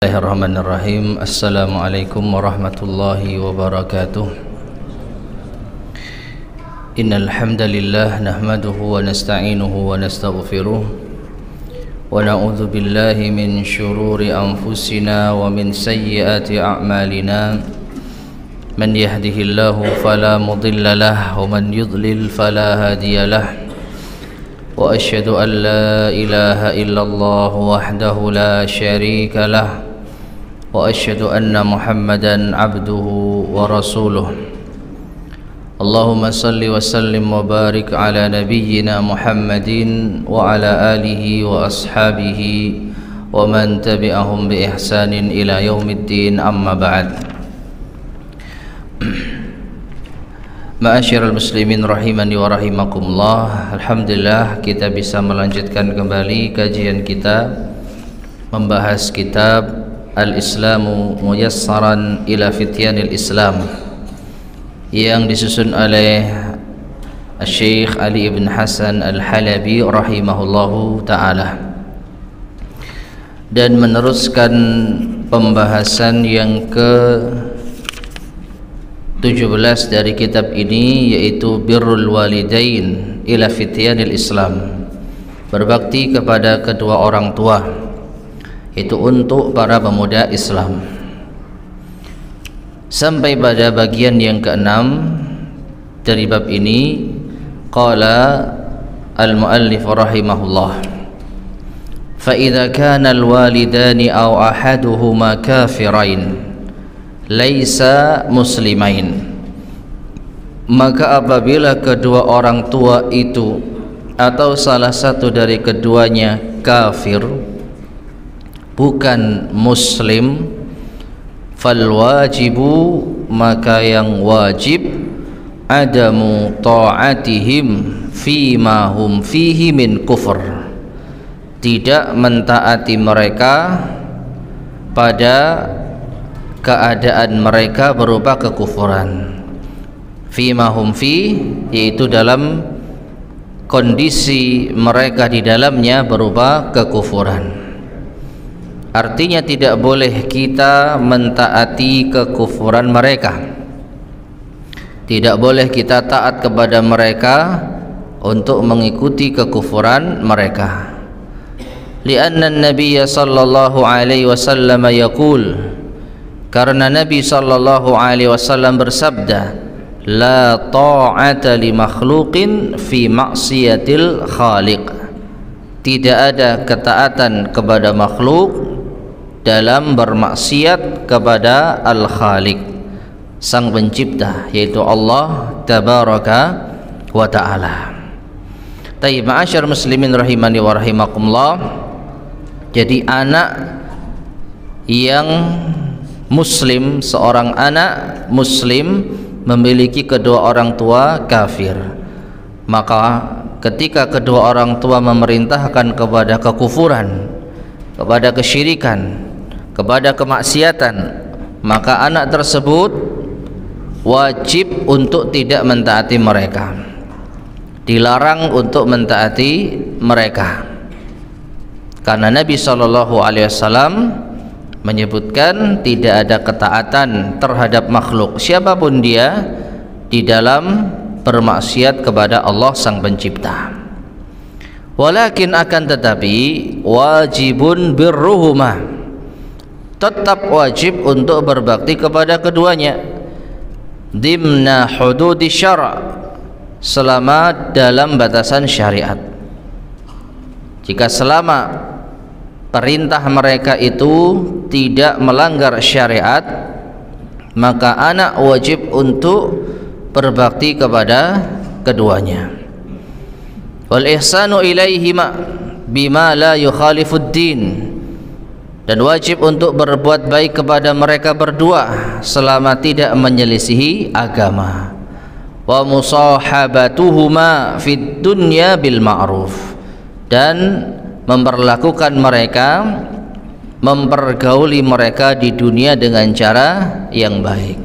Bismillahirrahmanirrahim. Assalamualaikum warahmatullahi wabarakatuh. Innal hamdalillah nahmaduhu wa nasta'inuhu wa nastaghfiruh wa na'udzu billahi min shururi anfusina wa min sayyiati a'malina. Man yahdihillahu fala mudilla lahu wa man yudlil fala hadiya lahu. Wa asyhadu an la ilaha illallah wahdahu la syarika lahu wa asyhadu anna Muhammadan abduhu wa rasuluh. Allahumma salli wa sallim wa barik ala nabiyyina Muhammadin wa ala alihi wa ashabihi wa man tabi'ahum bi ihsanin ila yaumiddin, amma ba'd. Ma'asyiral muslimin rahimani wa rahimakumullah. Alhamdulillah kita bisa melanjutkan kembali kajian kita membahas kitab Al-Islamu Muyassaran ila Fityanil Islam yang disusun oleh Syekh Ali ibn Hasan Al-Halabi rahimahullahu ta'ala, dan meneruskan pembahasan yang ke-17 dari kitab ini, yaitu Birrul Walidain ila Fityanil Islam, berbakti kepada kedua orang tua, itu untuk para pemuda Islam. Sampai pada bagian yang keenam dari bab ini, qala al-muallif rahimahullah, fa idza kana al-walidani aw ahaduhuma kafirain laisa muslimain, maka apabila kedua orang tua itu atau salah satu dari keduanya kafir, bukan muslim, fal wajibu, maka yang wajib, adamu ta'atihim fima hum fihi min kufur, tidak mentaati mereka pada keadaan mereka berupa kekufuran. Fima hum fi, yaitu dalam kondisi mereka di dalamnya berupa kekufuran. Artinya tidak boleh kita mentaati kekufuran mereka, tidak boleh kita taat kepada mereka untuk mengikuti kekufuran mereka. Lianna Nabi sallallahu alaihi wasallam yaqul, karena Nabi sallallahu alaihi wasallam bersabda, la ta'ata li makhluqin fi maksiatil khaliq, tidak ada ketaatan kepada makhluk dalam bermaksiat kepada Al-Khaliq, Sang Pencipta, yaitu Allah Tabaraka wa Ta'ala. Taib, ma'asyar muslimin rahimani wa rahimakumullah. Jadi anak yang muslim, seorang anak muslim memiliki kedua orang tua kafir, maka ketika kedua orang tua memerintahkan kepada kekufuran, kepada kesyirikan, kepada kemaksiatan, maka anak tersebut wajib untuk tidak mentaati mereka, dilarang untuk mentaati mereka. Karena Nabi SAW menyebutkan tidak ada ketaatan terhadap makhluk siapapun dia di dalam bermaksiat kepada Allah Sang Pencipta. Walakin, akan tetapi, wajibun birruhuma, tetap wajib untuk berbakti kepada keduanya, dimna hududi syara', selama dalam batasan syariat. Jika selama perintah mereka itu tidak melanggar syariat, maka anak wajib untuk berbakti kepada keduanya. Wal ihsanu ilaihima bima la yukhalifud din, dan wajib untuk berbuat baik kepada mereka berdua selama tidak menyelisihi agama. Wa musahabatuhuma fid dunya bil ma'ruf, dan memperlakukan mereka, mempergauli mereka di dunia dengan cara yang baik.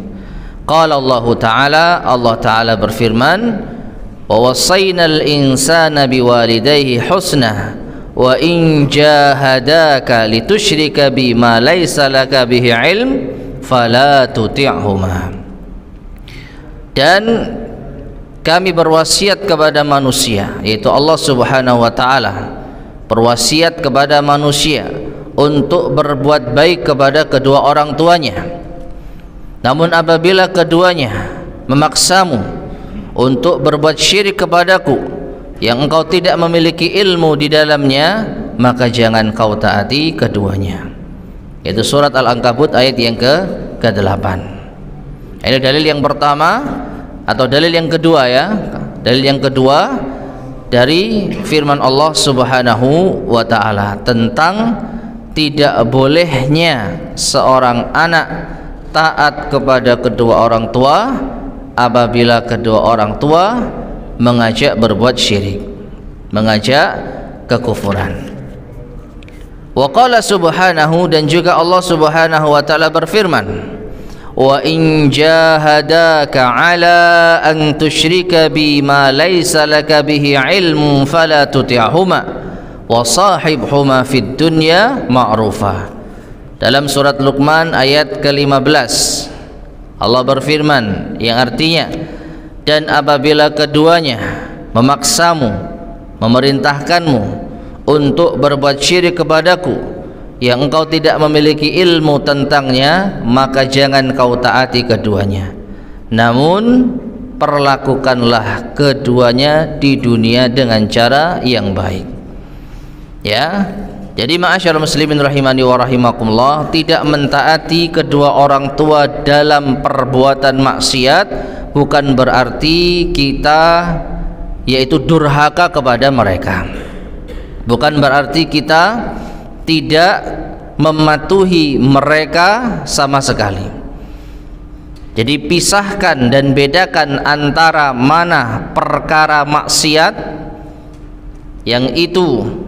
Qala Allah Ta'ala, Allah Ta'ala berfirman, wa wasainal insana biwalidayhi husna wa in jahadaka litusyrika bima laisa laka bihi ilm fala tuti'huma. Dan kami berwasiat kepada manusia, yaitu Allah Subhanahu wa taala berwasiat kepada manusia untuk berbuat baik kepada kedua orang tuanya. Namun apabila keduanya memaksamu untuk berbuat syirik kepadaku yang engkau tidak memiliki ilmu di dalamnya, maka jangan kau taati keduanya. Itu surat Al-Ankabut ayat yang ke-8. Ini dalil yang pertama atau dalil yang kedua ya. Dalil yang kedua dari firman Allah Subhanahu wa taala tentang tidak bolehnya seorang anak taat kepada kedua orang tua apabila kedua orang tua mengajak berbuat syirik, mengajak kekufuran. Wa qala subhanahu, dan juga Allah Subhanahu wa taala berfirman, wa in jahadaka ala an tusyrika bima laysa laka bihi ilmun fala tuti'huma wa sahibhuma fid dunya ma'rufa. Dalam surat Luqman ayat ke-15 Allah berfirman yang artinya, dan apabila keduanya memaksamu, memerintahkanmu untuk berbuat syirik kepadaku yang engkau tidak memiliki ilmu tentangnya, maka jangan kau taati keduanya, namun perlakukanlah keduanya di dunia dengan cara yang baik. Ya, jadi ma'asyarul muslimin rahimani wa rahimakumullah, tidak mentaati kedua orang tua dalam perbuatan maksiat bukan berarti kita yaitu durhaka kepada mereka, bukan berarti kita tidak mematuhi mereka sama sekali. Jadi pisahkan dan bedakan antara mana perkara maksiat yang itu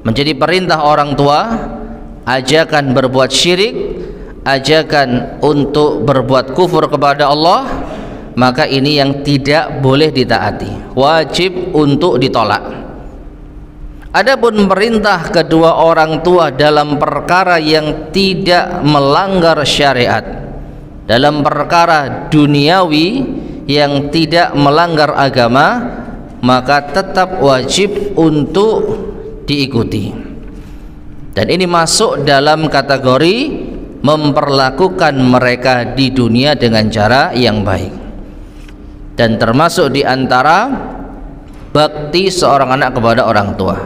menjadi perintah orang tua, ajakan berbuat syirik, ajakan untuk berbuat kufur kepada Allah, maka ini yang tidak boleh ditaati, wajib untuk ditolak. Adapun perintah kedua orang tua dalam perkara yang tidak melanggar syariat, dalam perkara duniawi yang tidak melanggar agama, maka tetap wajib untuk diikuti. Dan ini masuk dalam kategori memperlakukan mereka di dunia dengan cara yang baik, dan termasuk di antara bakti seorang anak kepada orang tua,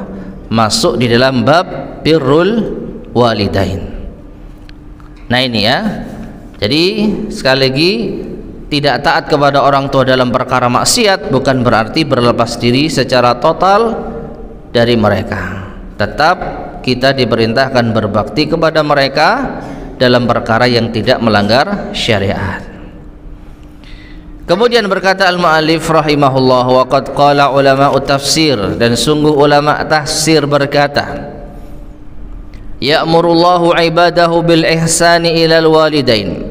masuk di dalam bab birrul walidain. Nah ini ya, jadi sekali lagi, tidak taat kepada orang tua dalam perkara maksiat bukan berarti berlepas diri secara total dari mereka. Tetap kita diperintahkan berbakti kepada mereka dalam perkara yang tidak melanggar syariat. Kemudian berkata al-mu'allif rahimahullah, wa qad qala ulama'u tafsir, dan sungguh ulama tafsir berkata, ya'murullahu ibadahu bil ihsani ilal walidain.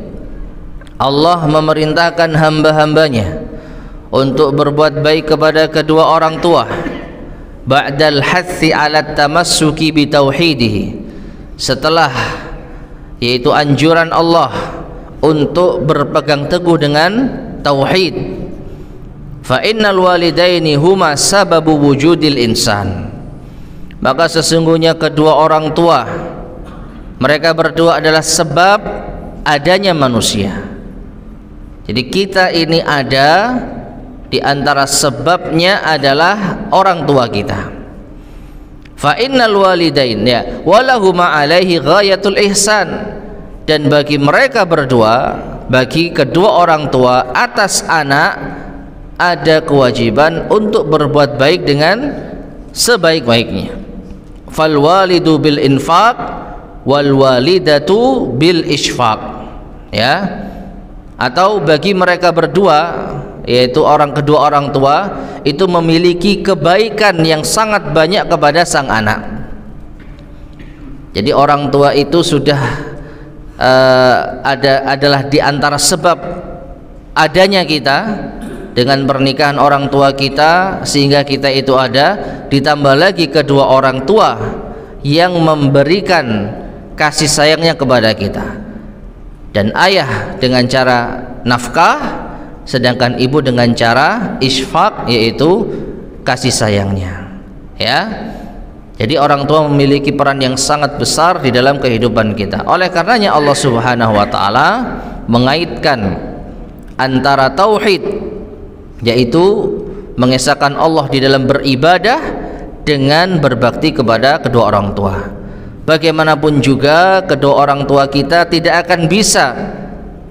Allah memerintahkan hamba-hambanya untuk berbuat baik kepada kedua orang tua, ba'dal hathi ala tamassuki bitauhidihi, setelah yaitu anjuran Allah untuk berpegang teguh dengan tauhid. Fa innal walidaini huma sababu wujudil insan, maka sesungguhnya kedua orang tua, mereka berdua adalah sebab adanya manusia. Jadi kita ini ada, di antara sebabnya adalah orang tua kita. Fa innal walidain ya walahuma alaihi ghayatul ihsan, dan bagi mereka berdua, bagi kedua orang tua atas anak ada kewajiban untuk berbuat baik dengan sebaik-baiknya. Fal walidu bil infaq wal walidatu bil isfaq, ya, atau bagi mereka berdua, yaitu kedua orang tua itu memiliki kebaikan yang sangat banyak kepada sang anak. Jadi orang tua itu sudah adalah di antara sebab adanya kita, dengan pernikahan orang tua kita sehingga kita itu ada, ditambah lagi kedua orang tua yang memberikan kasih sayangnya kepada kita, dan ayah dengan cara nafkah, sedangkan ibu dengan cara isfaq, yaitu kasih sayangnya. Ya, jadi orang tua memiliki peran yang sangat besar di dalam kehidupan kita. Oleh karenanya Allah Subhanahu wa taala mengaitkan antara tauhid, yaitu mengesahkan Allah di dalam beribadah, dengan berbakti kepada kedua orang tua. Bagaimanapun juga kedua orang tua kita tidak akan bisa,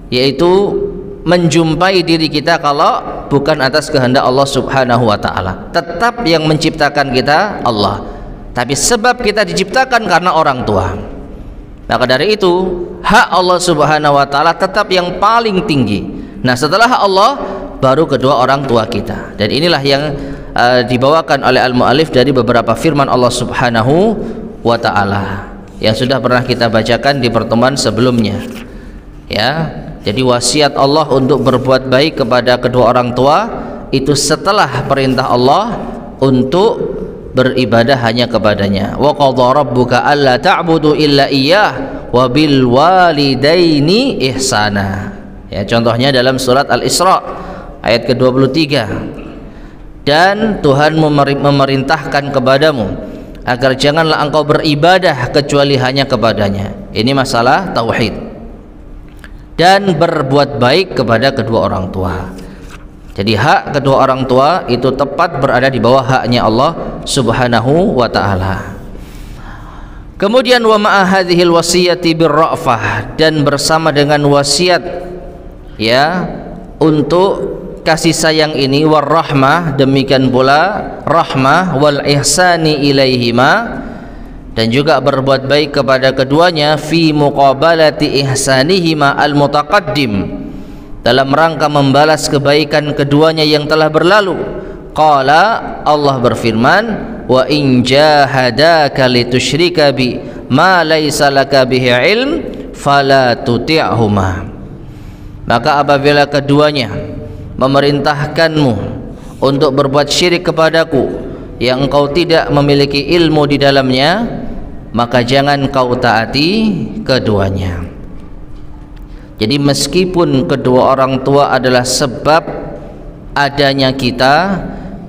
yaitu menjumpai diri kita kalau bukan atas kehendak Allah Subhanahu wa taala. Tetap yang menciptakan kita Allah, tapi sebab kita diciptakan karena orang tua. Maka dari itu hak Allah Subhanahu wa taala tetap yang paling tinggi. Nah, setelah hak Allah baru kedua orang tua kita. Dan inilah yang dibawakan oleh al-mu'allif dari beberapa firman Allah Subhanahu wa taala yang sudah pernah kita bacakan di pertemuan sebelumnya. Ya, jadi wasiat Allah untuk berbuat baik kepada kedua orang tua itu setelah perintah Allah untuk beribadah hanya kepadanya. Wa qadha rabbuka alla ta'budu illa iyyah wa bil walidaini ihsana. Ya, contohnya dalam surat Al-Isra ayat ke-23. Dan Tuhan memerintahkan kepadamu agar janganlah engkau beribadah kecuali hanya kepadanya. Ini masalah tauhid. Dan berbuat baik kepada kedua orang tua. Jadi hak kedua orang tua itu tepat berada di bawah haknya Allah Subhanahu wa taala. Kemudian wa ma'a hadhil wasiyati birra'fah, dan bersama dengan wasiat ya untuk kasih sayang ini, warahmah, demikian pula rahmah, wal ihsani ilaihima, dan juga berbuat baik kepada keduanya, fi muqabalati ihsanihima al mutaqaddim, dalam rangka membalas kebaikan keduanya yang telah berlalu. Qala, Allah berfirman, wa in jahadaka litusyrika bi ma laysa laka bihi ilm fala tuti'huma. Maka apabila keduanya memerintahkanmu untuk berbuat syirik kepadaku yang engkau tidak memiliki ilmu di dalamnya, maka jangan kau taati keduanya. Jadi meskipun kedua orang tua adalah sebab adanya kita,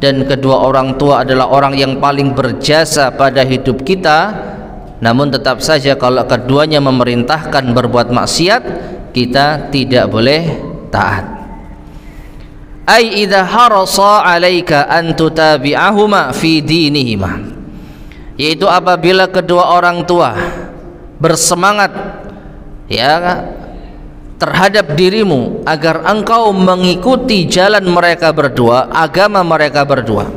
dan kedua orang tua adalah orang yang paling berjasa pada hidup kita, namun tetap saja kalau keduanya memerintahkan berbuat maksiat, kita tidak boleh taat. Ai idza harasa 'alaika an tutabi'ahuma fi dinihima, yaitu apabila kedua orang tua bersemangat ya terhadap dirimu agar engkau mengikuti jalan mereka berdua, agama mereka berdua.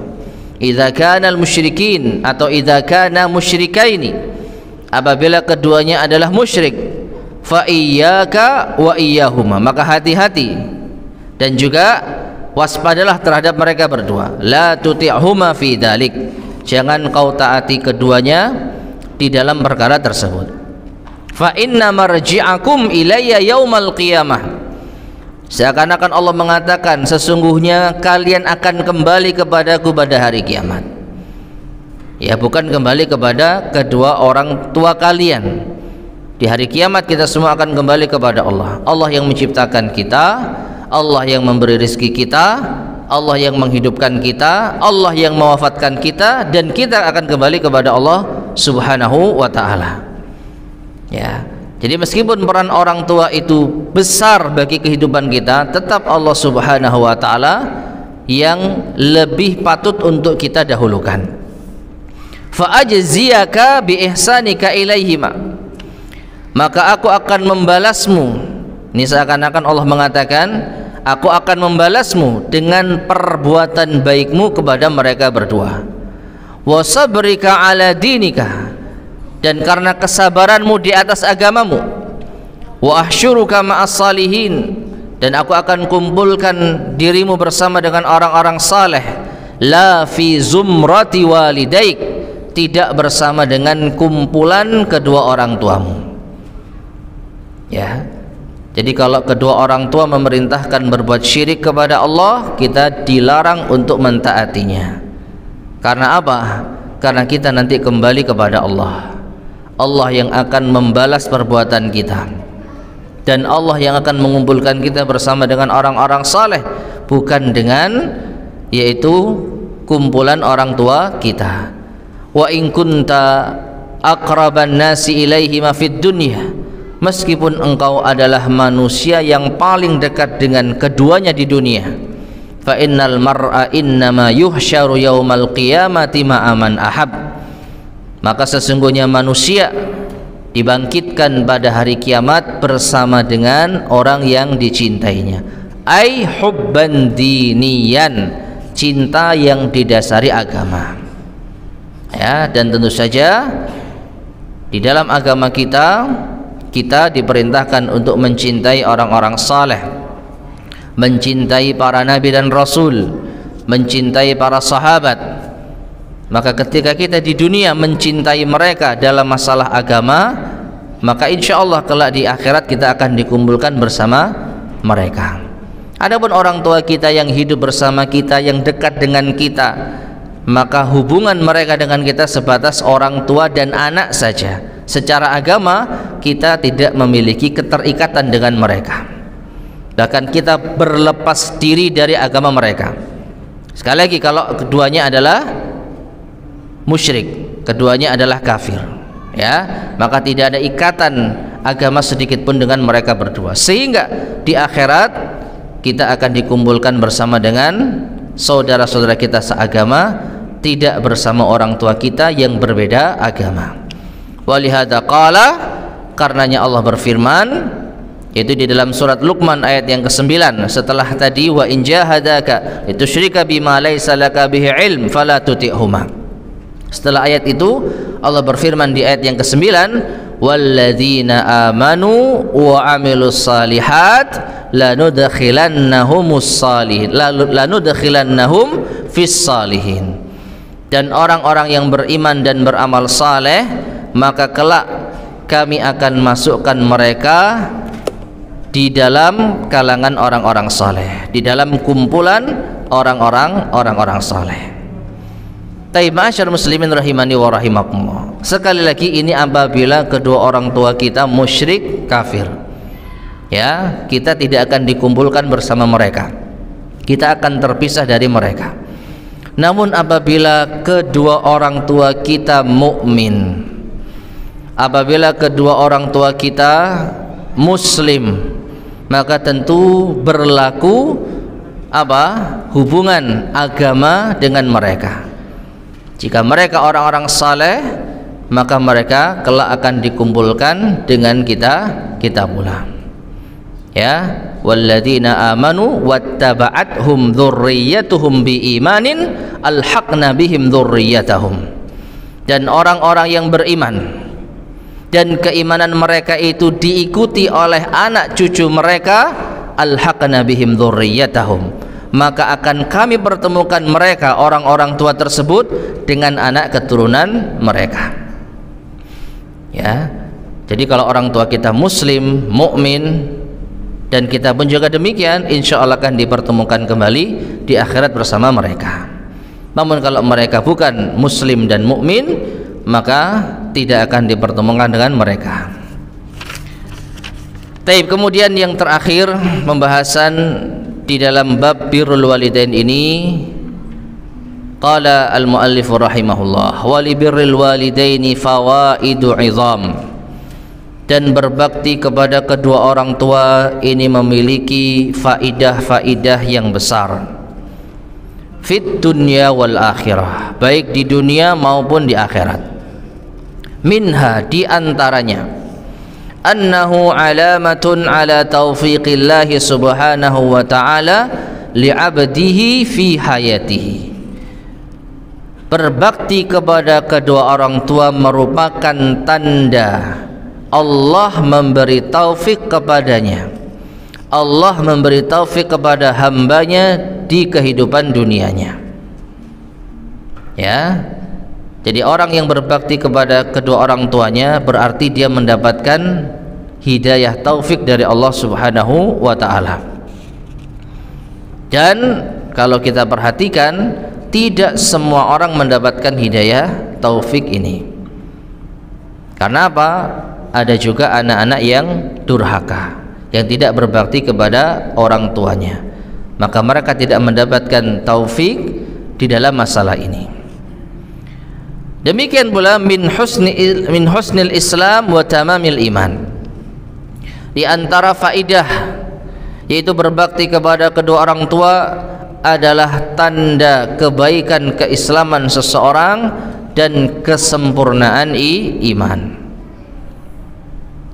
Idza kana al-musyrikin atau idza kana musyrikaini, apabila keduanya adalah musyrik, fa iyyaka wa iyyahuma, maka hati-hati dan juga waspadalah terhadap mereka berdua. La tuti'huma fi dzalik, jangan kau taati keduanya di dalam perkara tersebut. Fa inna marji'akum ilayya yaumal qiyamah, seakan-akan Allah mengatakan sesungguhnya kalian akan kembali kepadaku pada hari kiamat. Ya, bukan kembali kepada kedua orang tua kalian. Di hari kiamat kita semua akan kembali kepada Allah. Allah yang menciptakan kita, Allah yang memberi rezeki kita, Allah yang menghidupkan kita, Allah yang mewafatkan kita, dan kita akan kembali kepada Allah Subhanahu wa taala. Ya, jadi meskipun peran orang tua itu besar bagi kehidupan kita, tetap Allah Subhanahu wa taala yang lebih patut untuk kita dahulukan. Fa ajziyaka bi ihsanika ilaihima, maka aku akan membalasmu. Ini seakan-akan Allah mengatakan, aku akan membalasmu dengan perbuatan baikmu kepada mereka berdua. Wa sabrika ala dinika, dan karena kesabaranmu di atas agamamu. Wa ahsyuruka ma'as salihin, dan aku akan kumpulkan dirimu bersama dengan orang-orang saleh. La fi zumrati walidaik, tidak bersama dengan kumpulan kedua orang tuamu. Ya, Jadi kalau kedua orang tua memerintahkan berbuat syirik kepada Allah, kita dilarang untuk mentaatinya. Karena apa? Karena kita nanti kembali kepada Allah. Allah yang akan membalas perbuatan kita, dan Allah yang akan mengumpulkan kita bersama dengan orang-orang saleh, bukan dengan yaitu kumpulan orang tua kita. Wa in kunta aqraban nasi ilaihi ma fid dunya, meskipun engkau adalah manusia yang paling dekat dengan keduanya di dunia, fa innal mar'a innama yuhsyaru yaumal qiyamati ma'a man ahab, maka sesungguhnya manusia dibangkitkan pada hari kiamat bersama dengan orang yang dicintainya. Ai hubban diniyan, cinta yang didasari agama. Ya, dan tentu saja di dalam agama kita diperintahkan untuk mencintai orang-orang saleh, mencintai para nabi dan rasul, mencintai para sahabat. Maka ketika kita di dunia mencintai mereka dalam masalah agama, maka insya Allah kelak di akhirat kita akan dikumpulkan bersama mereka. Adapun orang tua kita yang hidup bersama kita, yang dekat dengan kita, maka hubungan mereka dengan kita sebatas orang tua dan anak saja. Secara agama kita tidak memiliki keterikatan dengan mereka, bahkan kita berlepas diri dari agama mereka. Sekali lagi, kalau keduanya adalah musyrik, keduanya adalah kafir, ya, maka tidak ada ikatan agama sedikit pun dengan mereka berdua, sehingga di akhirat kita akan dikumpulkan bersama dengan saudara-saudara kita seagama, tidak bersama orang tua kita yang berbeda agama. Walihada qala, karenanya Allah berfirman, yaitu di dalam surat Luqman ayat yang ke-9, setelah tadi wa in jahadaka litusyrika bima laysa laka bihi ilm fala tuti'huma. Setelah ayat itu Allah berfirman di ayat yang ke-9, walladzina amanu wa amilus salihat lanudkhilannahum fis salihin. Dan orang-orang yang beriman dan beramal saleh, maka kelak kami akan masukkan mereka di dalam kalangan orang-orang saleh, di dalam kumpulan orang-orang saleh. Taib ma'asyar muslimin rahimani wa rahimakumullah. Sekali lagi, ini apabila kedua orang tua kita musyrik kafir, ya, kita tidak akan dikumpulkan bersama mereka, kita akan terpisah dari mereka. Namun apabila kedua orang tua kita mukmin, apabila kedua orang tua kita muslim, maka tentu berlaku hubungan agama dengan mereka. Jika mereka orang-orang saleh, maka mereka kelak akan dikumpulkan dengan kita pula. Ya, walladzina amanu wattaba'athum dzurriyyatuhum biimanin alhaqna bihim dzurriyyatahum. Dan orang-orang yang beriman dan keimanan mereka itu diikuti oleh anak cucu mereka, alhaqna bihim dzurriyyatahum, maka akan kami pertemukan mereka, orang-orang tua tersebut, dengan anak keturunan mereka. Ya, jadi kalau orang tua kita muslim, mukmin, dan kita pun juga demikian, insya Allah akan dipertemukan kembali di akhirat bersama mereka. Namun kalau mereka bukan muslim dan mukmin, maka tidak akan dipertemukan dengan mereka. Taib, kemudian yang terakhir, pembahasan di dalam bab birrul walidain ini, qala al-muallif rahimahullah, wa li birril walidaini fawaidu 'izam, dan berbakti kepada kedua orang tua ini memiliki faidah-faidah yang besar, fit dunya wal akhirah, baik di dunia maupun di akhirat. Minha, di antaranya, annahu alamatun ala taufiqillahi subhanahu wa ta'ala li'abdihi fi hayatihi. Berbakti kepada kedua orang tua merupakan tanda Allah memberi taufik kepadanya, Allah memberi taufik kepada hambanya di kehidupan dunianya. Ya, jadi orang yang berbakti kepada kedua orang tuanya berarti dia mendapatkan hidayah taufik dari Allah Subhanahu wa ta'ala. Dan kalau kita perhatikan, tidak semua orang mendapatkan hidayah taufik ini. Karena apa? Ada juga anak-anak yang durhaka, yang tidak berbakti kepada orang tuanya, maka mereka tidak mendapatkan taufik di dalam masalah ini. Demikian pula min husnil Islam wa tamamil iman. Di antara faidah yaitu berbakti kepada kedua orang tua adalah tanda kebaikan keislaman seseorang dan kesempurnaan iman.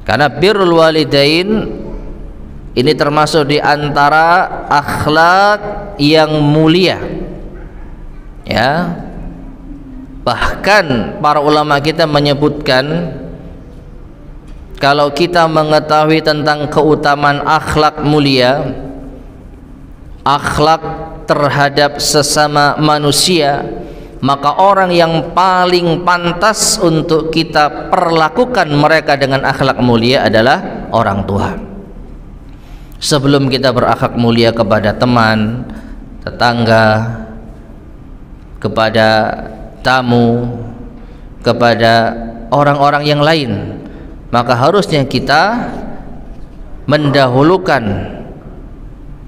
Karena birrul walidain ini termasuk di antara akhlak yang mulia, ya. Bahkan para ulama kita menyebutkan, kalau kita mengetahui tentang keutamaan akhlak mulia, akhlak terhadap sesama manusia, maka orang yang paling pantas untuk kita perlakukan mereka dengan akhlak mulia adalah orang tua. Sebelum kita berakhlak mulia kepada teman, tetangga, kepada tamu, kepada orang-orang yang lain, maka harusnya kita mendahulukan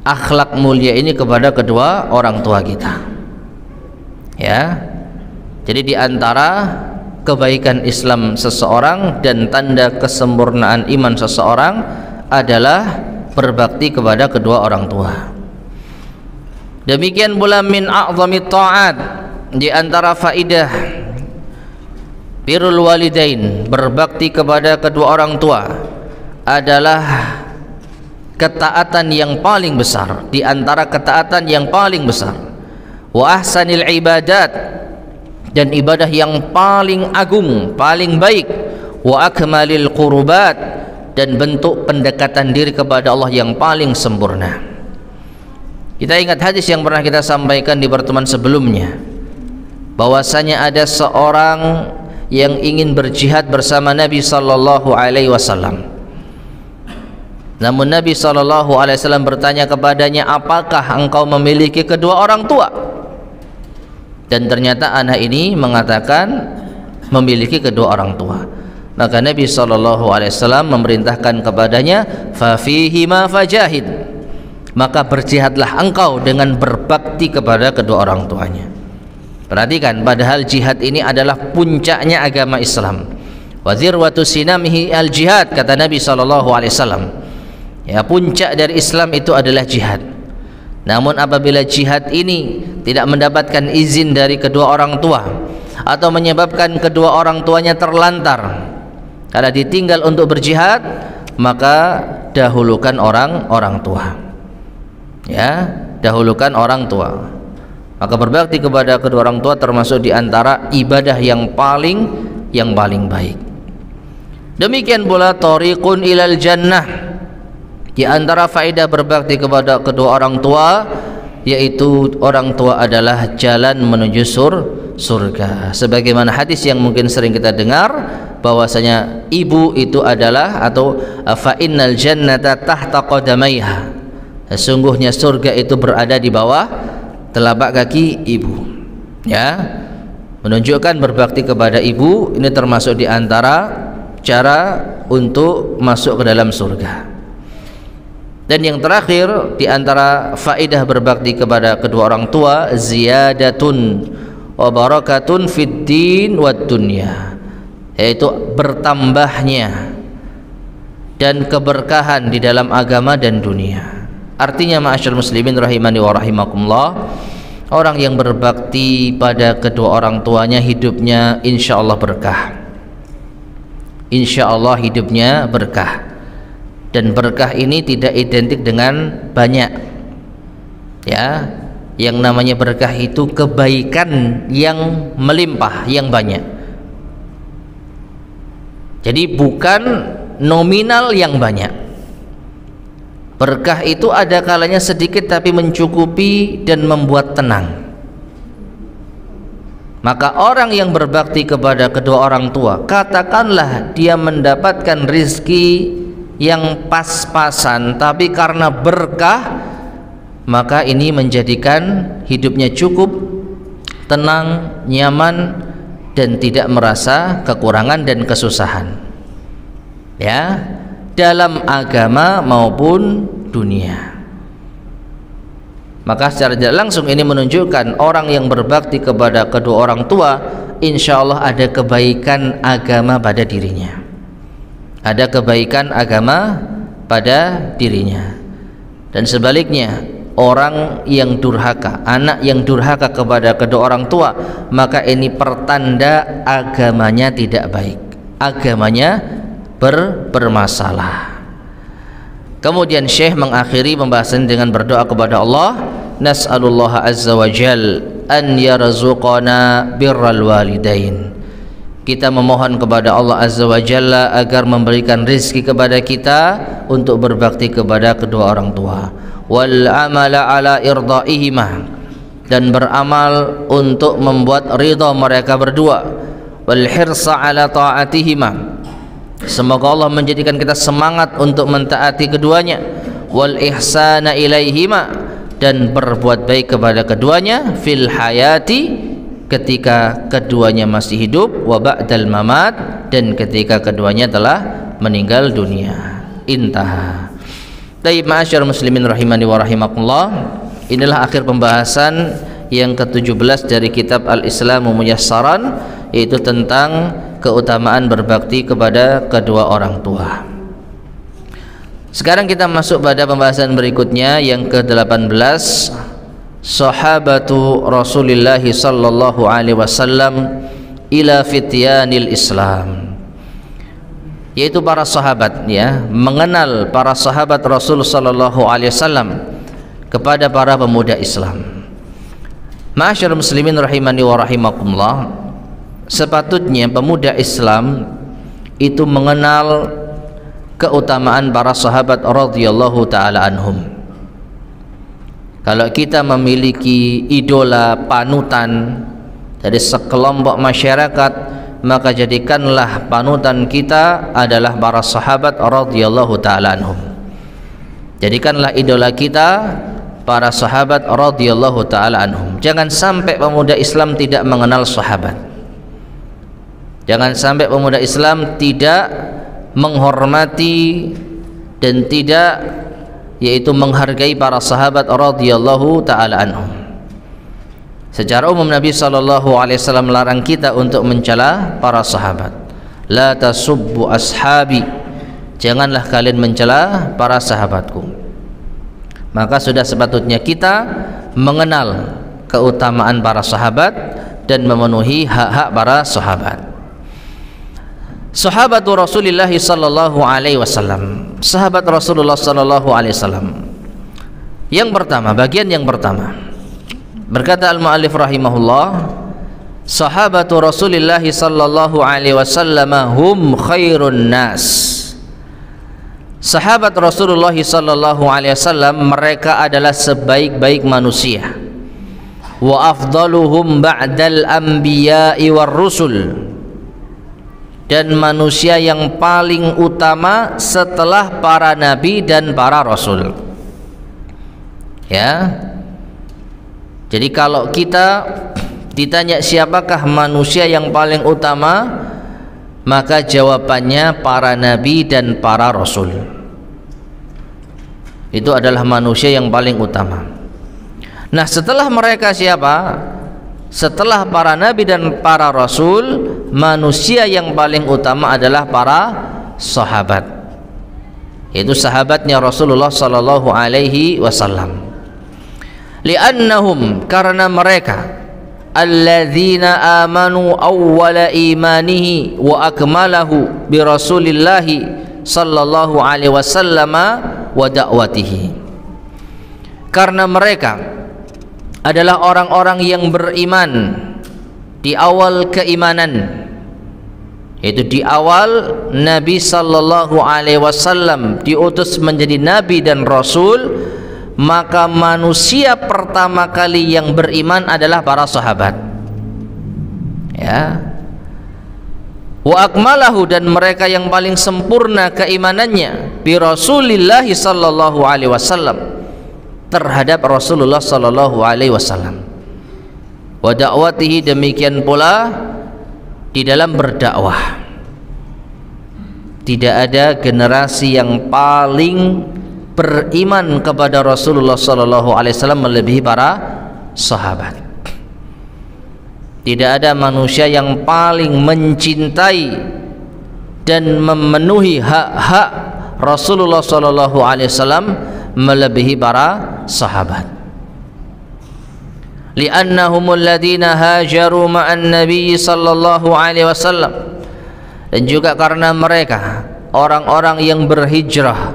akhlak mulia ini kepada kedua orang tua kita. Ya, jadi di antara kebaikan Islam seseorang dan tanda kesempurnaan iman seseorang adalah berbakti kepada kedua orang tua. Demikian pula min a'zami ta'at, di antara faidah birrul walidain, berbakti kepada kedua orang tua, adalah ketaatan yang paling besar, di antara ketaatan yang paling besar. Wa ahsanil ibadat, dan ibadah yang paling agung, paling baik. Wa akmalil qurubat, dan bentuk pendekatan diri kepada Allah yang paling sempurna. Kita ingat hadis yang pernah kita sampaikan di pertemuan sebelumnya, bahwasanya ada seorang yang ingin berjihad bersama Nabi sallallahu alaihi wasallam. Namun Nabi sallallahu alaihi wasallam bertanya kepadanya, apakah engkau memiliki kedua orang tua? Dan ternyata anak ini mengatakan memiliki kedua orang tua. Maka Nabi SAW memerintahkan kepadanya, fafihima fajahid, maka berjihadlah engkau dengan berbakti kepada kedua orang tuanya. Perhatikan, padahal jihad ini adalah puncaknya agama Islam. Wa dzirwatu sinamihi al jihad, kata Nabi SAW. Ya, puncak dari Islam itu adalah jihad. Namun apabila jihad ini tidak mendapatkan izin dari kedua orang tua, atau menyebabkan kedua orang tuanya terlantar karena ditinggal untuk berjihad, maka dahulukan orang tua. Ya, dahulukan orang tua. Maka berbakti kepada kedua orang tua termasuk di antara ibadah yang paling baik. Demikian pula thariqun ilal jannah, di antara faedah berbakti kepada kedua orang tua, yaitu orang tua adalah jalan menuju surga. Sebagaimana hadis yang mungkin sering kita dengar, bahwasanya ibu itu adalah, atau fa innal jannata tahta qadamaiha, sesungguhnya surga itu berada di bawah telapak kaki ibu. Ya, menunjukkan berbakti kepada ibu ini termasuk di antara cara untuk masuk ke dalam surga. Dan yang terakhir di antara faedah berbakti kepada kedua orang tua, ziyadatun wa barakatun fid din wad dunya, yaitu bertambahnya dan keberkahan di dalam agama dan dunia. Artinya, ma'asyiral muslimin rahimani wa rahimakumullah, orang yang berbakti pada kedua orang tuanya hidupnya insyaallah berkah. Insyaallah hidupnya berkah. Dan berkah ini tidak identik dengan banyak. Ya, yang namanya berkah itu kebaikan yang melimpah, yang banyak. Jadi bukan nominal yang banyak. Berkah itu ada kalanya sedikit tapi mencukupi dan membuat tenang. Maka orang yang berbakti kepada kedua orang tua, katakanlah dia mendapatkan rizki yang pas-pasan, tapi karena berkah maka ini menjadikan hidupnya cukup tenang, nyaman, dan tidak merasa kekurangan dan kesusahan, ya, dalam agama maupun dunia. Maka secara tidak langsung ini menunjukkan orang yang berbakti kepada kedua orang tua, insya Allah ada kebaikan agama pada dirinya, ada kebaikan agama pada dirinya. Dan sebaliknya, orang yang durhaka, anak yang durhaka kepada kedua orang tua, maka ini pertanda agamanya tidak baik, agamanya bermasalah. Kemudian Syekh mengakhiri pembahasan dengan berdoa kepada Allah, nas'alullah azza wa jal an yarzuqana birral walidain. Kita memohon kepada Allah azza wa jalla agar memberikan rezeki kepada kita untuk berbakti kepada kedua orang tua, wal amala ala irdaihima, dan beramal untuk membuat ridha mereka berdua, wal hirsa ala ta'atihima, semoga Allah menjadikan kita semangat untuk mentaati keduanya, wal ihsana ilaihima, dan berbuat baik kepada keduanya, fil hayati, ketika keduanya masih hidup, wa ba'dal mamat, dan ketika keduanya telah meninggal dunia. Intaha. Taib ma'asyar muslimin rahimani wa rahimakumullah. Inilah akhir pembahasan yang ke-17 dari kitab Al-Islamu Muyassaran, yaitu tentang keutamaan berbakti kepada kedua orang tua. Sekarang kita masuk pada pembahasan berikutnya yang ke-18, sahabatu Rasulillah sallallahu alaihi wasallam ila fityanil Islam, yaitu para sahabat, ya, mengenal para sahabat Rasul sallallahu alaihi wasallam kepada para pemuda Islam. Ma'asyarul muslimin rahimani wa rahimakumullah, sepatutnya pemuda Islam itu mengenal keutamaan para sahabat radhiyallahu taala anhum. Kalau kita memiliki idola panutan dari sekelompok masyarakat, maka jadikanlah panutan kita adalah para sahabat radhiyallahu taala anhum. Jadikanlah idola kita para sahabat radhiyallahu taala anhum. Jangan sampai pemuda Islam tidak mengenal sahabat. Jangan sampai pemuda Islam tidak menghormati dan tidak, yaitu menghargai para sahabat radhiyallahu taala anhum. Secara umum Nabi sallallahu alaihi wasallam melarang kita untuk mencela para sahabat. La tasubbu ashabi, janganlah kalian mencela para sahabatku. Maka sudah sepatutnya kita mengenal keutamaan para sahabat dan memenuhi hak-hak para sahabat. Sahabatu Rasulillah sallallahu alaihi wasallam, sahabat Rasulullah sallallahu alaihi wasallam. Yang pertama, bagian yang pertama, berkata al-muallif rahimahullah, sahabatu Rasulillah sallallahu alaihi wasallam hum khairun nas. Sahabat Rasulullah sallallahu alaihi wasallam, mereka adalah sebaik-baik manusia. Wa afdaluhum ba'dal anbiya'i war rusul, dan manusia yang paling utama setelah para nabi dan para rasul. Ya. Jadi kalau kita ditanya siapakah manusia yang paling utama, maka jawabannya para nabi dan para rasul. Itu adalah manusia yang paling utama. Nah, setelah mereka siapa? Setelah para nabi dan para rasul, manusia yang paling utama adalah para sahabat, yaitu sahabatnya Rasulullah sallallahu alaihi wasallam. Li'annahum, karena mereka, alladzina amanu awwala imanihi wa akmalahu bi Rasulillah sallallahu alaihi wasallam wa da'watihi. Karena mereka adalah orang-orang yang beriman di awal keimanan, yaitu di awal Nabi sallallahu alaihi wasallam diutus menjadi nabi dan rasul, maka manusia pertama kali yang beriman adalah para sahabat. Ya. Wa akmalahu, dan mereka yang paling sempurna keimanannya, bi bi Rasulillah sallallahu alaihi wasallam, terhadap Rasulullah sallallahu alaihi wasallam. Wa da'watihi, demikian pula di dalam berdakwah. Tidak ada generasi yang paling beriman kepada Rasulullah sallallahu alaihi wasallam melebihi para sahabat. Tidak ada manusia yang paling mencintai dan memenuhi hak-hak Rasulullah sallallahu alaihi wasallam melebihi para sahabat. Li'annahumul ladzina hajaru ma'an nabiy sallallahu alaihi wasallam, dan juga karena mereka orang-orang yang berhijrah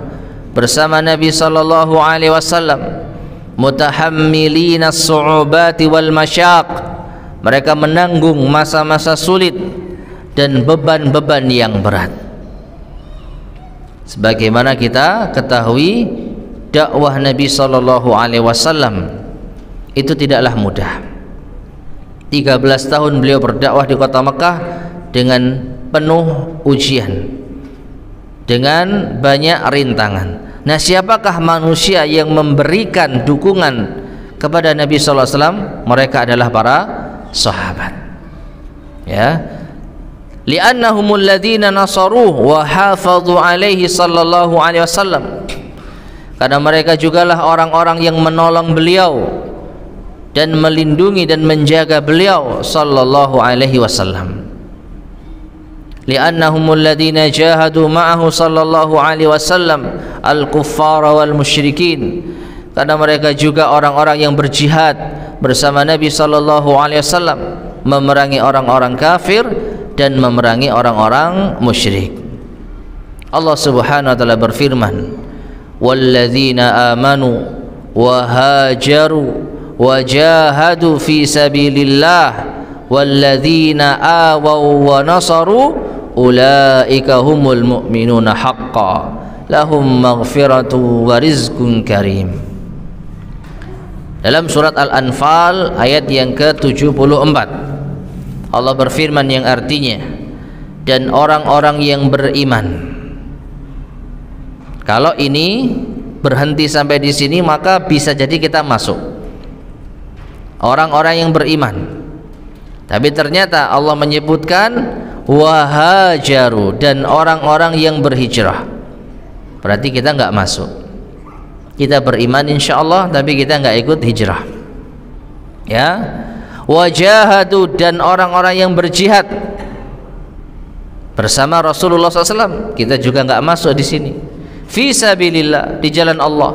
bersama Nabi sallallahu alaihi wasallam, mutahammilina as-su'ubati wal masyaq, mereka menanggung masa-masa sulit dan beban-beban yang berat. Sebagaimana kita ketahui, dakwah Nabi sallallahu alaihi wasallam itu tidaklah mudah. 13 tahun beliau berdakwah di kota Mekah dengan penuh ujian, dengan banyak rintangan. Nah, siapakah manusia yang memberikan dukungan kepada Nabi sallallahu alaihi wasallam? Mereka adalah para sahabat. Ya. Li'annahumul ladzina nasaruhu wa hafadhu alaihi sallallahu alaihi wasallam. Karena mereka jugalah orang-orang yang menolong beliau dan melindungi dan menjaga beliau sallallahu alaihi wasallam. Li'annahumul ladzina jahadu ma'ahu sallallahu alaihi wasallam al-kuffara wal musyrikin. Karena mereka juga orang-orang yang berjihad bersama Nabi sallallahu alaihi wasallam, memerangi orang-orang kafir dan memerangi orang-orang musyrik. Allah Subhanahu wa taala berfirman, walladzina amanu wa hajaru wajahadu fi sabilillah walladzina awaw wa nasaru ulaika humul mu'minuna haqqan lahum maghfiratu wa rizqun karim. Dalam surat Al-Anfal ayat yang ke-74, Allah berfirman yang artinya, dan orang-orang yang beriman. Kalau ini berhenti sampai di sini, maka bisa jadi kita masuk orang-orang yang beriman. Tapi ternyata Allah menyebutkan wahajaru, dan orang-orang yang berhijrah. Berarti kita nggak masuk. Kita beriman insya Allah, tapi kita nggak ikut hijrah. Ya, wajahadu, dan orang-orang yang berjihad bersama Rasulullah SAW. Kita juga nggak masuk di sini. Fi sabilillah, di jalan Allah.